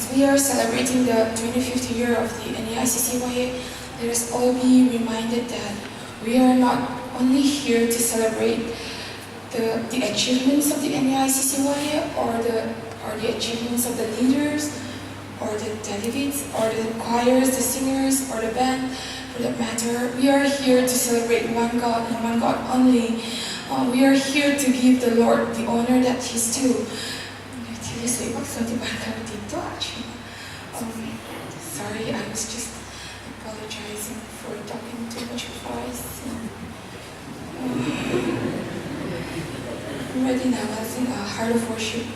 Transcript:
As we are celebrating the 25th year of the NAICCYA, let us all be reminded that we are not only here to celebrate the achievements of the NAICCYA or the achievements of the leaders or the delegates or the choirs, the singers or the band for that matter. We are here to celebrate one God and one God only. We are here to give the Lord the honor that He's due. Sorry, I was just apologizing for talking too much fast. I'm ready now. I'll sing a Heart of Worship.